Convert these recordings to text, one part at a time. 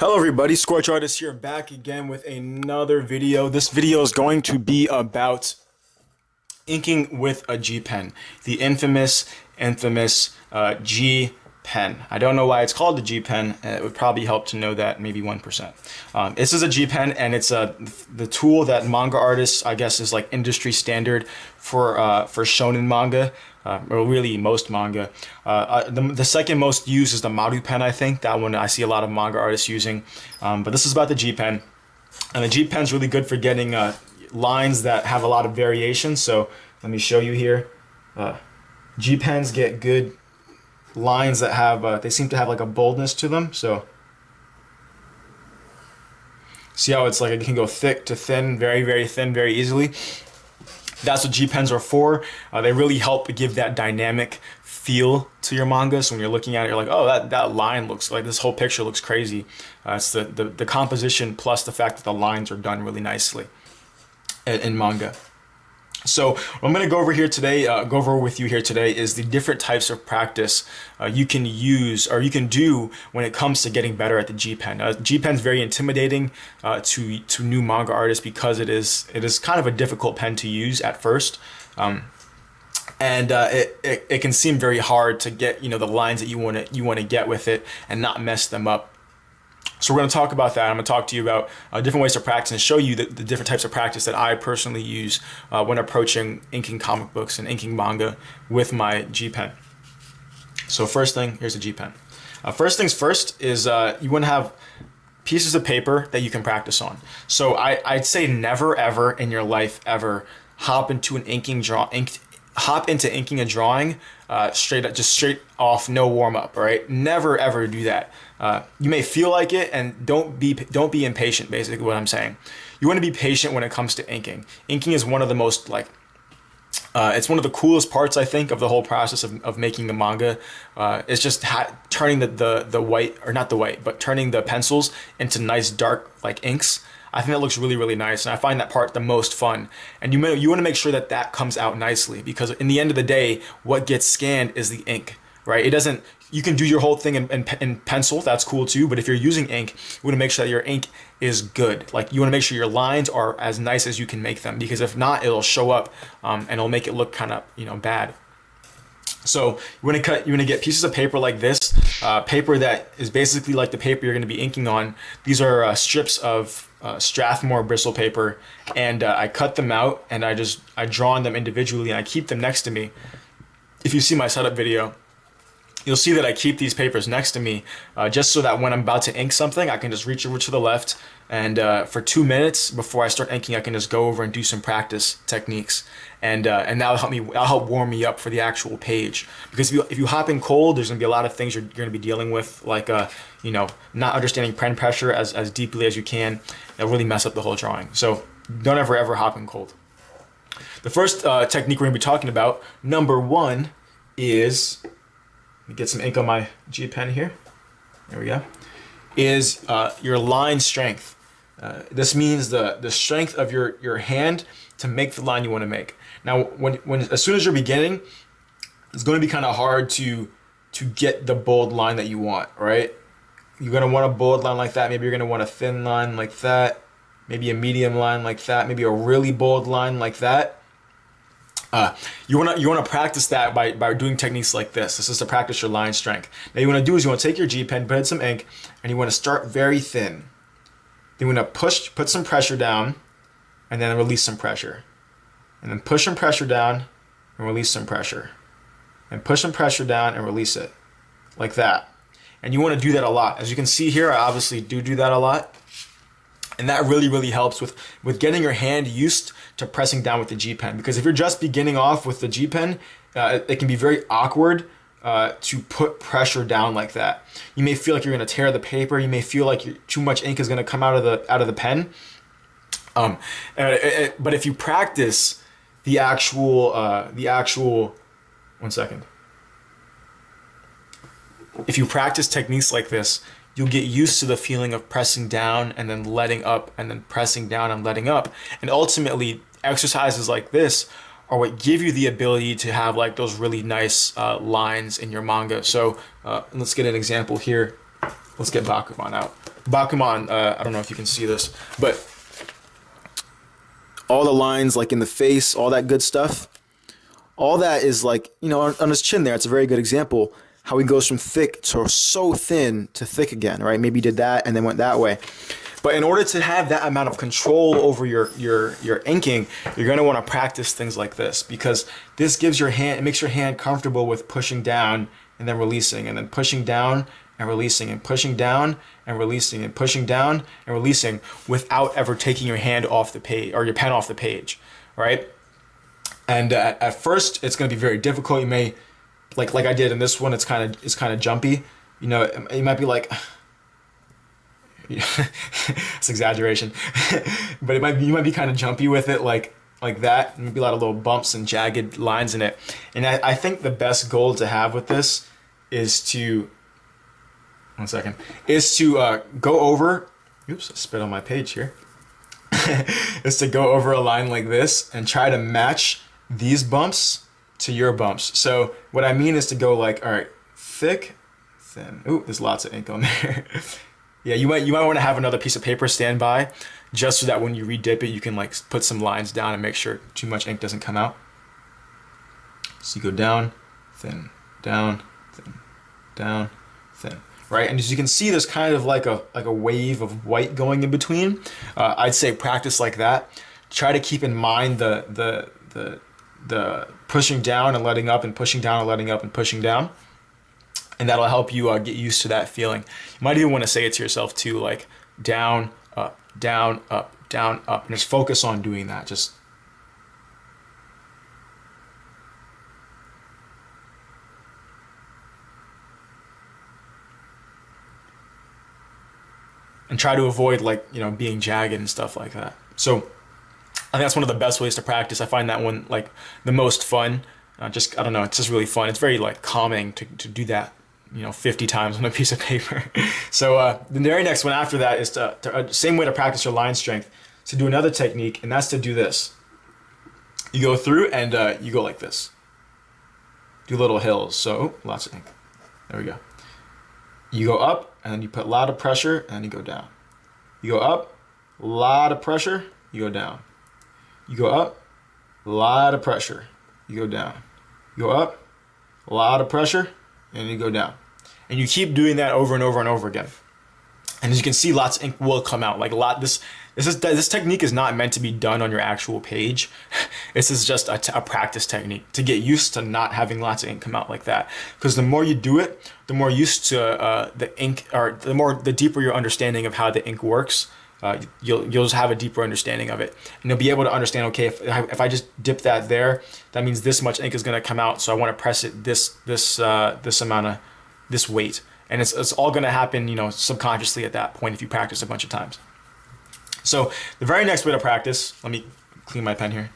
Hello everybody, ScorchArtist's here, back again with another video. This video is going to be about inking with a G pen, the infamous G pen. I don't know why it's called the G pen. It would probably help to know that, maybe 1%. This is a G pen, and it's the tool that manga artists, I guess, is like industry standard for shonen manga. Or really most manga. The second most used is the Maru pen, I think. That one I see a lot of manga artists using. But this is about the G pen. And the G pen's really good for getting lines that have a lot of variation. So let me show you here. G pens get good lines that have, they seem to have like a boldness to them. So see how it's like it can go thick to thin, very, very thin, very easily. That's what G pens are for. They really help give that dynamic feel to your manga. So when you're looking at it, you're like, oh, that line looks like, this whole picture looks crazy. It's the composition plus the fact that the lines are done really nicely in manga. So what I'm going to go over with you here today is the different types of practice you can use or you can do when it comes to getting better at the G pen. G pen is very intimidating to new manga artists because it is kind of a difficult pen to use at first, and it can seem very hard to get the lines that you want to get with it and not mess them up. So we're going to talk about that. I'm going to talk to you about different ways to practice and show you the different types of practice that I personally use when approaching inking comic books and inking manga with my G pen. So first thing, here's a G pen. First things first is you want to have pieces of paper that you can practice on. So I'd say never ever in your life ever hop into inking a drawing straight off, no warm up. All right, never ever do that. You may feel like it, and don't be impatient. Basically, what I'm saying, you want to be patient when it comes to inking. Inking is one of the most it's one of the coolest parts, I think, of the whole process of making the manga. It's just turning the white, or not the white, but turning the pencils into nice dark inks. I think that looks really, really nice, and I find that part the most fun. And you want to make sure that comes out nicely, because in the end of the day, what gets scanned is the ink, right? It doesn't. You can do your whole thing in pencil, that's cool too, but if you're using ink, you want to make sure that your ink is good. Like, you want to make sure your lines are as nice as you can make them, because if not, it'll show up and it'll make it look kind of bad. So you want to get pieces of paper like this, paper that is basically like the paper you're going to be inking on. These are strips of Strathmore bristle paper, and I cut them out and I draw on them individually, and I keep them next to me. If you see my setup video, you'll see that I keep these papers next to me just so that when I'm about to ink something, I can just reach over to the left, and for 2 minutes before I start inking, I can just go over and do some practice techniques, and that'll help warm me up for the actual page. Because if you hop in cold, there's gonna be a lot of things you're gonna be dealing with, like not understanding pen pressure as deeply as you can. That'll really mess up the whole drawing. So don't ever hop in cold. The first technique we're gonna be talking about, number one, is, let me get some ink on my G pen here. There we go. Is your line strength. This means the strength of your hand to make the line you want to make. Now, as soon as you're beginning, it's going to be kind of hard to get the bold line that you want, right? You're going to want a bold line like that. Maybe you're going to want a thin line like that. Maybe a medium line like that. Maybe a really bold line like that. You want to practice that by doing techniques like this. This is to practice your line strength. Now, you want to do is you want to take your G pen, put in some ink, and you want to start very thin. Then you want to put some pressure down, and then release some pressure. And then push some pressure down and release some pressure. And push some pressure down and release it. Like that. And you want to do that a lot. As you can see here, I obviously do that a lot. And that really, really helps with getting your hand used to pressing down with the G pen. Because if you're just beginning off with the G pen, it can be very awkward to put pressure down like that. You may feel like you're going to tear the paper. You may feel like too much ink is going to come out of the pen. But if you practice the actual, 1 second. If you practice techniques like this, you'll get used to the feeling of pressing down and then letting up, and then pressing down and letting up. And ultimately, exercises like this are what give you the ability to have like those really nice lines in your manga. So let's get an example here. Let's get Bakuman out. Bakuman, I don't know if you can see this, but all the lines like in the face, all that good stuff, all that is like, you know, on his chin there, it's a very good example how he goes from thick to so thin to thick again, right? Maybe he did that and then went that way. But in order to have that amount of control over your inking, you're going to want to practice things like this, because this gives your hand, it makes your hand comfortable with pushing down and then releasing, and then pushing down and releasing, and pushing down and releasing, and pushing down and releasing, without ever taking your hand off the page or your pen off the page, right? And at first, it's going to be very difficult. You may, like I did in this one, it's kind of jumpy. You know, you might be like, it's exaggeration, but you might be kind of jumpy with it, like that. Maybe a lot of little bumps and jagged lines in it. And I think the best goal to have with this is to, go over, oops, I spit on my page here, is to go over a line like this and try to match these bumps to your bumps. So what I mean is to go like, all right, thick, thin. Ooh, there's lots of ink on there. Yeah, you might want to have another piece of paper stand by, just so that when you redip it, you can like put some lines down and make sure too much ink doesn't come out. So you go down, thin, down, thin, down, thin, right? And as you can see, there's kind of like a wave of white going in between. I'd say practice like that. Try to keep in mind the pushing down and letting up, and pushing down and letting up and pushing down. And that'll help you get used to that feeling. You might even want to say it to yourself too, like down, up, down, up, down, up. And just focus on doing that. Just and try to avoid, like, you know, being jagged and stuff like that. So I think that's one of the best ways to practice. I find that one like the most fun. I don't know, it's just really fun. It's very like calming to do that, you know, 50 times on a piece of paper. So the very next one after that is same way to practice your line strength, to do another technique, and that's to do this. You go through and you go like this. Do little hills. So lots of ink. There we go. You go up and then you put a lot of pressure and then you go down. You go up, a lot of pressure, you go down. You go up, a lot of pressure, you go down. You go up, a lot of pressure, and you go down. And you keep doing that over and over and over again. And as you can see, lots of ink will come out. Like this technique is not meant to be done on your actual page. This is just a practice technique to get used to not having lots of ink come out like that. Because the more you do it, the more used to the ink, or the deeper your understanding of how the ink works. You'll just have a deeper understanding of it, and you'll be able to understand, okay, if I just dip that there, that means this much ink is going to come out, so I want to press it this amount of this weight, and it's all going to happen, you know, subconsciously at that point if you practice a bunch of times. So the very next way to practice, let me clean my pen here.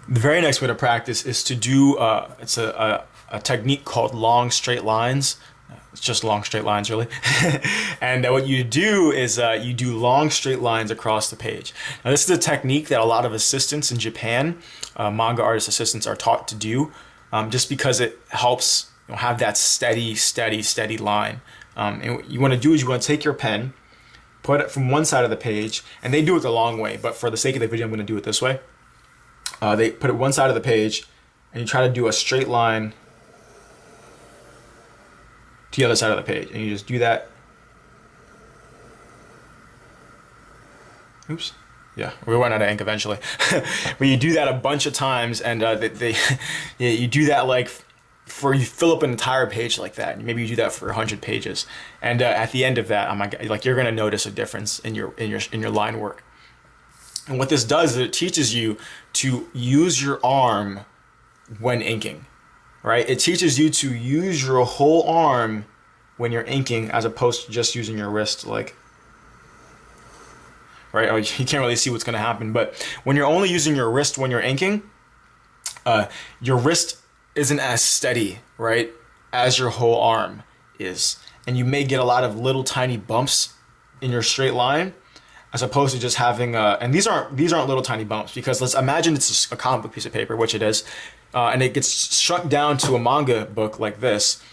The very next way to practice is to do, it's a technique called long straight lines. It's just long straight lines, really. And what you do is you do long straight lines across the page. Now, this is a technique that a lot of assistants in Japan, manga artist assistants, are taught to do, just because it helps, you know, have that steady line. And what you want to do is you want to take your pen, put it from one side of the page, and they do it the long way, but for the sake of the video, I'm going to do it this way. They put it one side of the page, and you try to do a straight line to the other side of the page, and you just do that. Oops. Yeah, we run out of ink eventually. But you do that a bunch of times, and you do that like you fill up an entire page like that. Maybe you do that for 100 pages, and at the end of that, oh my God, like you're gonna notice a difference in your line work. And what this does is it teaches you to use your arm when inking, right? It teaches you to use your whole arm when you're inking, as opposed to just using your wrist, like, right? Oh, you can't really see what's going to happen, but when you're only using your wrist when you're inking, your wrist isn't as steady, right, as your whole arm is. And you may get a lot of little tiny bumps in your straight line. as opposed to just having and these aren't little tiny bumps, because let's imagine it's a comic book piece of paper, which it is, and it gets shrunk down to a manga book like this.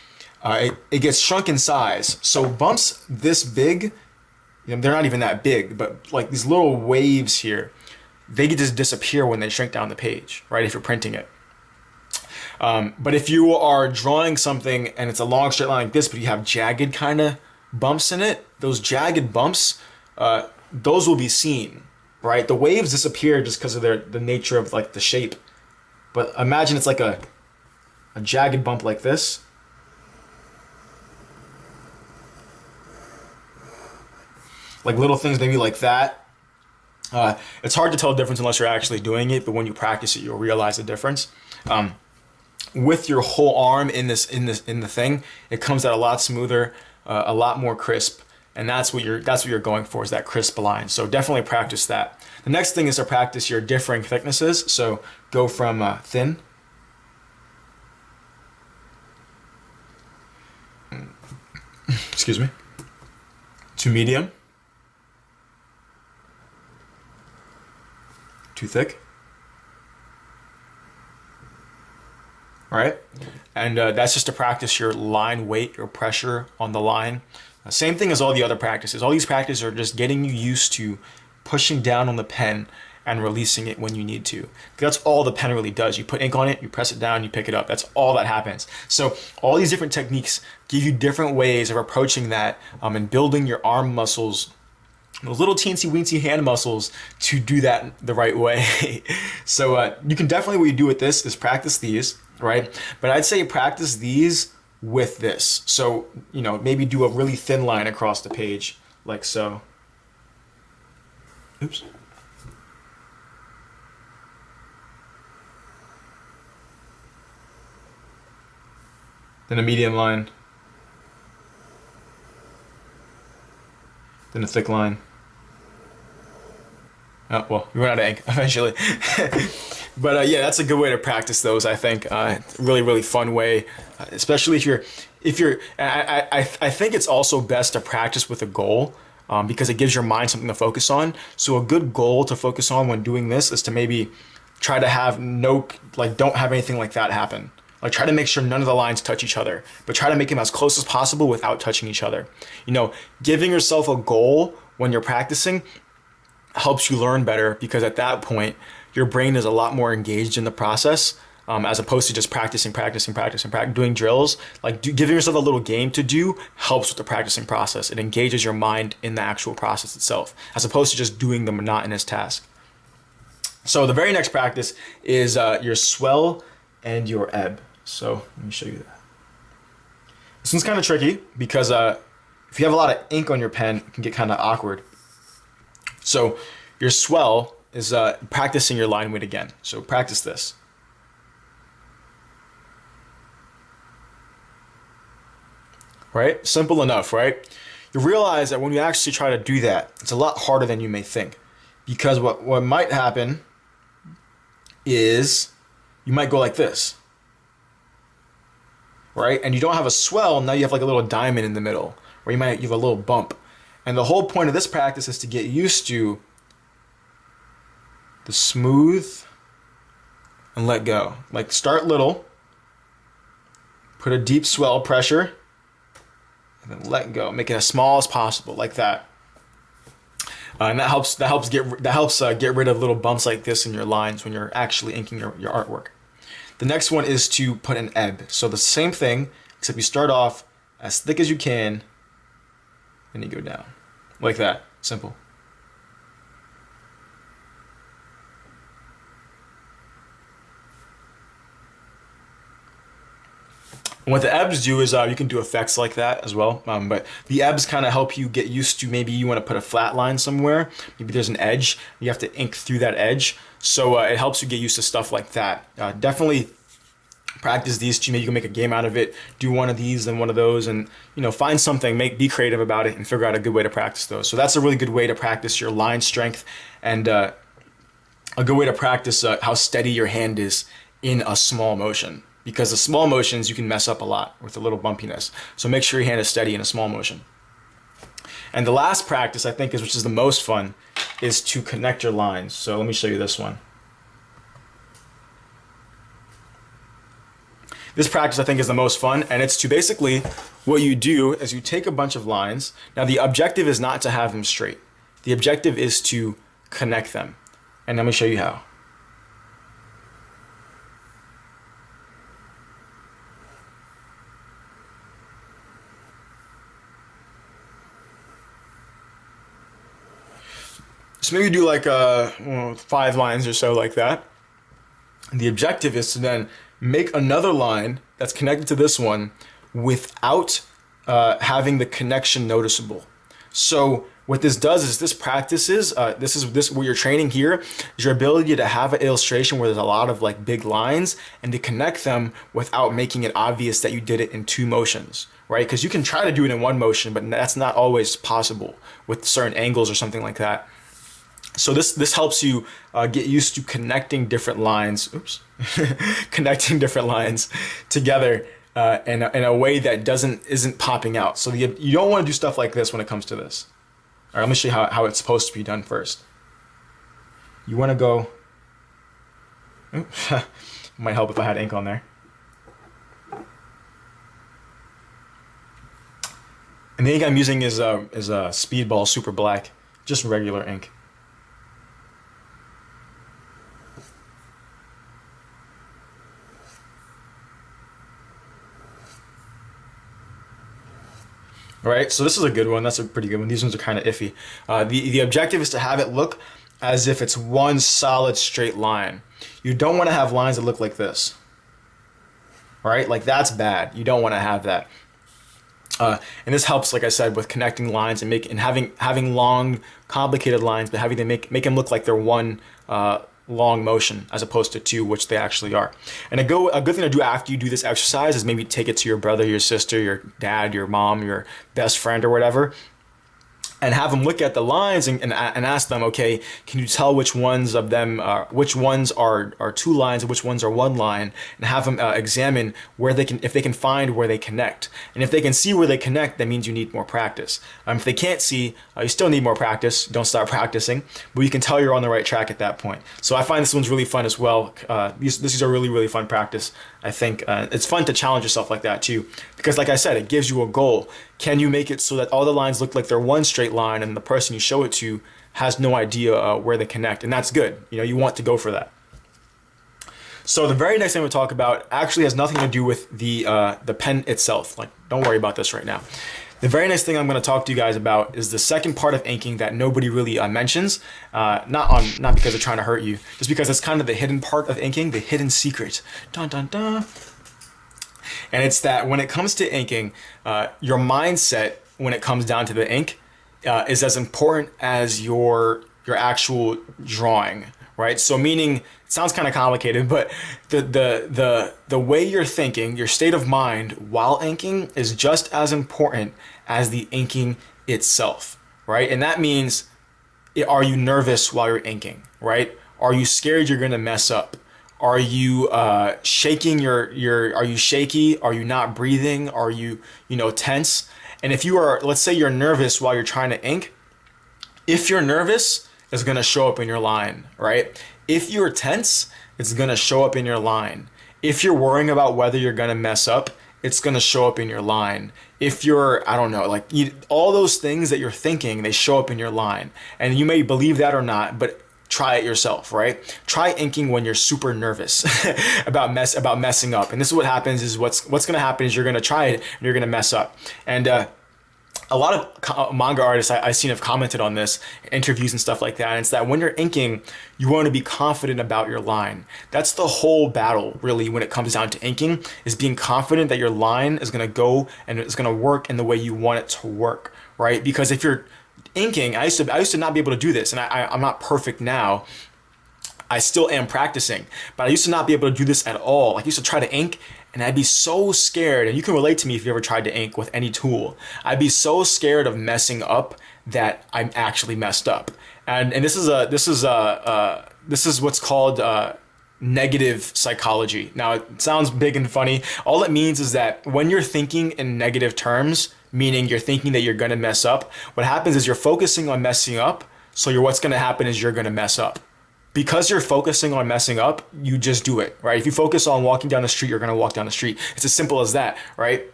It gets shrunk in size. So bumps this big, they're not even that big, but like these little waves here, they could just disappear when they shrink down the page, right? If you're printing it. But if you are drawing something and it's a long straight line like this, but you have jagged kind of bumps in it, those jagged bumps, those will be seen, right? The waves disappear just because of the nature of like the shape. But imagine it's like a jagged bump like this. Like little things maybe like that. It's hard to tell the difference unless you're actually doing it, but when you practice it, you'll realize the difference. With your whole arm in the thing, it comes out a lot smoother, a lot more crisp, and that's what you're going for, is that crisp line. So definitely practice that. The next thing is to practice your differing thicknesses. So go from thin, excuse me, to medium, to thick. Right? And that's just to practice your line weight, your pressure on the line. Same thing as all the other practices. All these practices are just getting you used to pushing down on the pen and releasing it when you need to. That's all the pen really does. You put ink on it, you press it down, you pick it up. That's all that happens. So all these different techniques give you different ways of approaching that and building your arm muscles, those little teensy weensy hand muscles, to do that the right way. So you can definitely, what you do with this is practice these, right? But I'd say practice these with this. So, maybe do a really thin line across the page, like so. Oops. Then a medium line. Then a thick line. Oh, well, we run out of ink eventually. But yeah, that's a good way to practice those, I think. Really, really fun way, especially if you're, I think it's also best to practice with a goal, because it gives your mind something to focus on. So a good goal to focus on when doing this is to maybe try to have don't have anything like that happen. Like, try to make sure none of the lines touch each other, but try to make them as close as possible without touching each other. Giving yourself a goal when you're practicing helps you learn better, because at that point, your brain is a lot more engaged in the process, as opposed to just practicing, doing drills. Giving yourself a little game to do helps with the practicing process. It engages your mind in the actual process itself, as opposed to just doing the monotonous task. So the very next practice is your swell and your ebb. So let me show you that. This one's kind of tricky, because if you have a lot of ink on your pen, it can get kind of awkward. So your swell is practicing your line weight again. So practice this. Right? Simple enough, right? You realize that when you actually try to do that, it's a lot harder than you may think. Because what might happen is you might go like this. Right? And you don't have a swell, now you have like a little diamond in the middle, or you have a little bump. And the whole point of this practice is to get used to the smooth and let go. Like, start little, put a deep swell pressure, and then let go. Make it as small as possible, like that. And that helps get rid of little bumps like this in your lines when you're actually inking your artwork. The next one is to put an ebb. So the same thing, except you start off as thick as you can, and you go down like that. Simple. And what the ebbs do is you can do effects like that as well. But the ebbs kind of help you get used to, maybe you want to put a flat line somewhere. Maybe there's an edge. You have to ink through that edge. So it helps you get used to stuff like that. Definitely practice these two. Maybe you can make a game out of it. Do one of these and one of those, and find something. Be creative about it and figure out a good way to practice those. So that's a really good way to practice your line strength, and a good way to practice how steady your hand is in a small motion. Because the small motions you can mess up a lot with a little bumpiness. So make sure your hand is steady in a small motion. And the last practice, I think, which is the most fun, is to connect your lines. So let me show you this one. This practice I think is the most fun, and it's to basically, what you do is you take a bunch of lines. Now the objective is not to have them straight. The objective is to connect them. And let me show you how. So maybe do like 5 lines or so like that. And the objective is to then make another line that's connected to this one without having the connection noticeable. So what this does is this practices, what you're training here is your ability to have an illustration where there's a lot of like big lines and to connect them without making it obvious that you did it in 2 motions, right? Because you can try to do it in 1 motion, but that's not always possible with certain angles or something like that. So this helps you get used to connecting different lines, connecting different lines together in a way that isn't popping out. So you don't want to do stuff like this when it comes to this. All right, let me show you how it's supposed to be done first. You want to go, might help if I had ink on there. And the ink I'm using is a Speedball Super Black, just regular ink. All right, so this is a good one. That's a pretty good one. These ones are kind of iffy. The objective is to have it look as if it's one solid straight line. You don't want to have lines that look like this. All right, like that's bad. You don't want to have that. And this helps, like I said, with connecting lines and having long, complicated lines, but having them make them look like they're one long motion as opposed to 2, which they actually are. And a good thing to do after you do this exercise is maybe take it to your brother, your sister, your dad, your mom, your best friend or whatever, and have them look at the lines and ask them, okay, can you tell which ones of them which ones are 2 lines and which ones are 1 line, and have them examine if they can find where they connect. And if they can see where they connect, that means you need more practice. If they can't see, you still need more practice. Don't stop practicing, but you can tell you're on the right track at that point. So I find this one's really fun as well. This is a really, really fun practice. I think it's fun to challenge yourself like that too, because like I said, it gives you a goal. Can you make it so that all the lines look like they're one straight line and the person you show it to has no idea where they connect? And that's good. You want to go for that. So the very next thing we'll talk about actually has nothing to do with the pen itself. Like, don't worry about this right now. The very next thing I'm going to talk to you guys about is the second part of inking that nobody really mentions. Not because they're trying to hurt you, just because it's kind of the hidden part of inking, the hidden secret. Dun dun dun. And it's that when it comes to inking, your mindset when it comes down to the ink is as important as your actual drawing, right? So meaning, it sounds kind of complicated, but the way you're thinking, your state of mind while inking is just as important as the inking itself, right? And that means, are you nervous while you're inking, right? Are you scared you're gonna mess up? Are you shaking are you shaky? Are you not breathing? Are you tense? And if you are, let's say you're nervous while you're trying to ink, if you're nervous, it's gonna show up in your line, right? If you're tense, it's gonna show up in your line. If you're worrying about whether you're gonna mess up, it's gonna show up in your line. If you're, I don't know, all those things that you're thinking, they show up in your line. And you may believe that or not, but try it yourself, right? Try inking when you're super nervous about messing up. And this is what happens is what's going to happen is you're going to try it and you're going to mess up. And a lot of manga artists I've seen have commented on this, interviews and stuff like that. And it's that when you're inking, you want to be confident about your line. That's the whole battle, really, when it comes down to inking, is being confident that your line is going to go and it's going to work in the way you want it to work, right? Because if you're inking, I used to not be able to do this, and I'm not perfect now. I still am practicing, but I used to not be able to do this at all. I used to try to ink, and I'd be so scared. And you can relate to me if you ever tried to ink with any tool. I'd be so scared of messing up that I actually messed up. And this is what's called negative psychology. Now it sounds big and funny. All it means is that when you're thinking in negative terms, meaning you're thinking that you're gonna mess up, what happens is you're focusing on messing up So what's going to happen is you're going to mess up. Because you're focusing on messing up, you just do it, right? If you focus on walking down the street, you're going to walk down the street. It's as simple as that, right?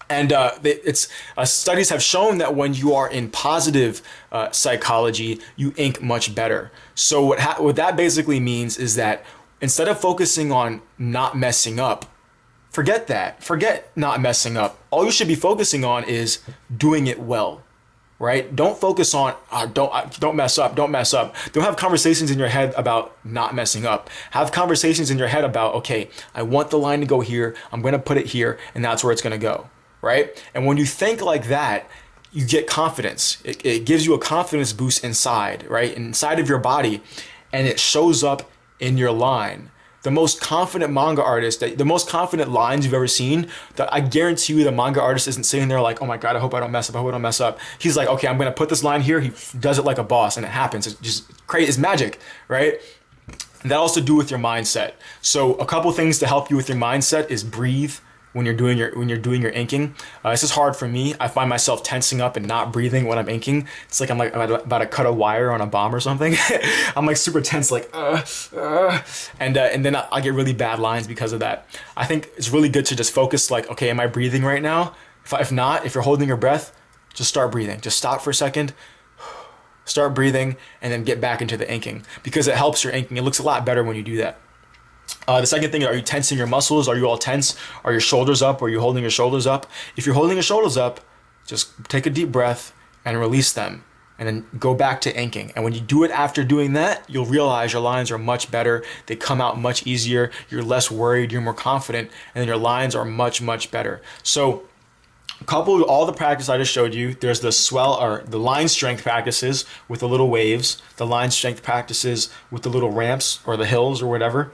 And studies have shown that when you are in positive psychology, you ink much better. So what that basically means is that instead of focusing on not messing up, forget that. Forget not messing up. All you should be focusing on is doing it well. Right? Don't focus on don't mess up. Don't mess up. Don't have conversations in your head about not messing up. Have conversations in your head about, okay, I want the line to go here. I'm going to put it here, and that's where it's going to go. Right? And when you think like that, you get confidence. It gives you a confidence boost inside, right? Inside of your body, and it shows up in your line. The most confident manga artist, the most confident lines you've ever seen, that I guarantee you the manga artist isn't sitting there like, oh my God, I hope I don't mess up. I hope I don't mess up. He's like, okay, I'm going to put this line here. He does it like a boss, and it happens. It's just crazy. It's magic, right? And that also do with your mindset. So a couple things to help you with your mindset is breathe when you're doing your inking. This is hard for me. I find myself tensing up and not breathing when I'm inking. It's like I'm like about to cut a wire on a bomb or something. I'm like super tense, like and then I get really bad lines because of that. I think it's really good to just focus, like, okay, am I breathing right now? If not, if you're holding your breath, just start breathing. Just stop for a second, start breathing, and then get back into the inking, because it helps your inking. It looks a lot better when you do that. The second thing, are you tensing your muscles? Are you all tense? Are your shoulders up? Are you holding your shoulders up? If you're holding your shoulders up, just take a deep breath and release them, and then go back to inking. And when you do it after doing that, you'll realize your lines are much better. They come out much easier. You're less worried. You're more confident, and then your lines are much, much better. So coupled with all the practice I just showed you, there's the the line strength practices with the little waves, the line strength practices with the little ramps or the hills or whatever.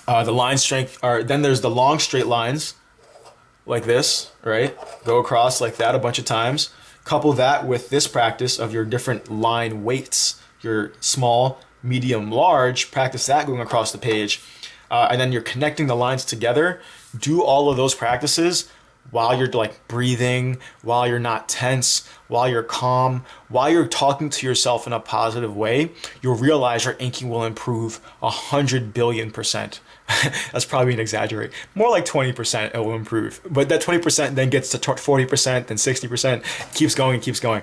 The line strength, then there's the long straight lines like this, right? Go across like that a bunch of times. Couple that with this practice of your different line weights, your small, medium, large, practice that going across the page. And then you're connecting the lines together. Do all of those practices while you're like breathing, while you're not tense, while you're calm, while you're talking to yourself in a positive way. You'll realize your inking will improve 100 billion%. That's probably an exaggerate. More like 20% it will improve. But that 20% then gets to 40%, then 60%, keeps going and keeps going.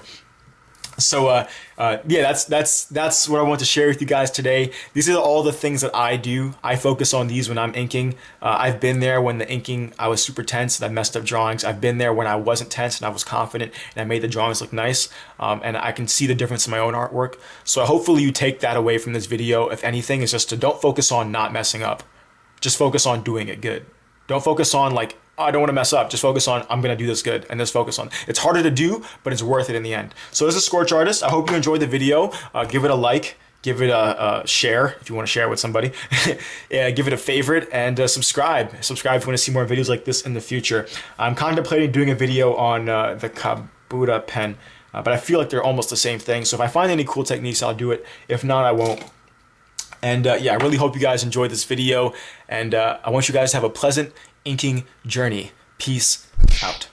So yeah, that's what I want to share with you guys today. These are all the things that I do. I focus on these when I'm inking. I've been there when the inking, I was super tense and I messed up drawings. I've been there when I wasn't tense and I was confident and I made the drawings look nice. And I can see the difference in my own artwork. So hopefully you take that away from this video. If anything, is just to don't focus on not messing up. Just focus on doing it good. Don't focus on like, oh, I don't want to mess up. Just focus on, I'm going to do this good, and just focus on. It's harder to do, but it's worth it in the end. So this is Scorch Artist. I hope you enjoyed the video. Give it a like, give it a share if you want to share it with somebody. Yeah, give it a favorite, and subscribe. Subscribe if you want to see more videos like this in the future. I'm contemplating doing a video on the Kabuta pen, but I feel like they're almost the same thing. So if I find any cool techniques, I'll do it. If not, I won't. And yeah, I really hope you guys enjoyed this video, and I want you guys to have a pleasant inking journey. Peace out.